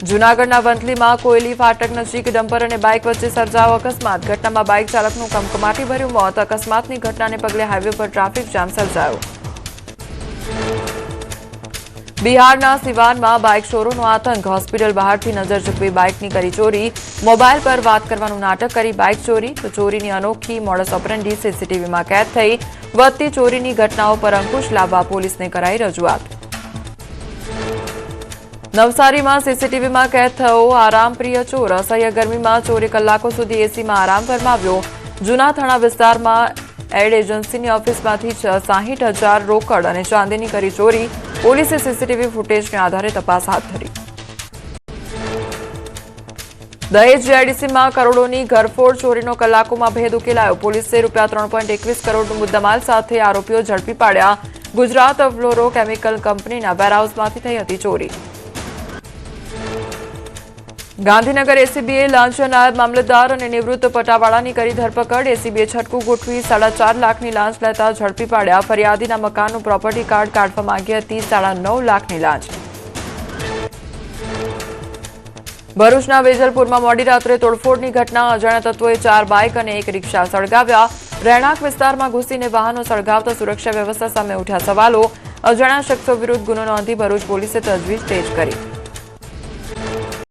જૂનાગઢના વંથલીમાં કોયલી ફાટક નજીક ડમ્પર અને બાઇક વચ્ચે સર્જાયો અકસ્માત. ઘટનામાં બાઇક ચાલકનું કમકમાટીભર્યું મોત. અકસ્માતની ઘટનાને પગલે હાઇવે પર ટ્રાફિક જામ સર્જાયો. બિહારના સિવાનમાં બાઇક ચોરોનો આતંક. હોસ્પિટલ બહારથી નજર ચૂકવી બાઇકની કરી ચોરી. મોબાઈલ પર વાત કરવાનું નાટક કરી બાઇક ચોરી. તો ચોરીની અનોખી મોડસ ઓપરેન્ડી સીસીટીવીમાં કેદ થઈ. વધતી ચોરીની ઘટનાઓ પર અંકુશ લાવવા પોલીસને કરાઈ રજૂઆત. નવસારીમાં સીસીટીવીમાં કેદ થયો આરામપ્રિય ચોર. અસહ્ય ગરમીમાં ચોરે કલાકો સુધી એસીમાં આરામ ફરમાવ્યો. જૂના થાણા વિસ્તારમાં એડ એજન્સીની ઓફિસમાંથી 60,000 રોકડ અને ચાંદીની કરી ચોરી. પોલીસે સીસીટીવી ફૂટેજને આધારે તપાસ હાથ ધરી. દહેજ જીઆઈડીસીમાં કરોડોની ઘરફોડ ચોરીનો કલાકોમાં ભેદ ઉકેલાયો. પોલીસે ₹3.21 કરોડનો મુદ્દામાલ સાથે આરોપીઓ ઝડપી પાડ્યા. ગુજરાત ફ્લોરો કેમિકલ કંપનીના વેરહાઉસમાંથી થઈ હતી ચોરી. ગાંધીનગર એસીબીએ લાંચ નાયબ મામલતદાર અને નિવૃત્ત પટાવાળાની કરી ધરપકડ. એસીબીએ છટકું ગોઠવી 4.5 લાખની લાંચ લેતા ઝડપી પાડ્યા. ફરિયાદીના મકાનનું પ્રોપર્ટી કાર્ડ કાઢવા માંગી હતી 9.5 લાખની લાંચ. ભરૂચના વેજલપુરમાં મોડી રાત્રે તોડફોડની ઘટના. અજાણ્યા તત્વોએ 4 બાઇક અને 1 રિક્ષા સળગાવ્યા. રહેણાંક વિસ્તારમાં ઘૂસીને વાહનો સળગાવતા સુરક્ષા વ્યવસ્થા સામે ઉઠ્યા સવાલો. અજાણ્યા શખ્સો વિરુદ્ધ ગુનો નોંધી ભરૂચ પોલીસે તજવીજ તેજ કરી.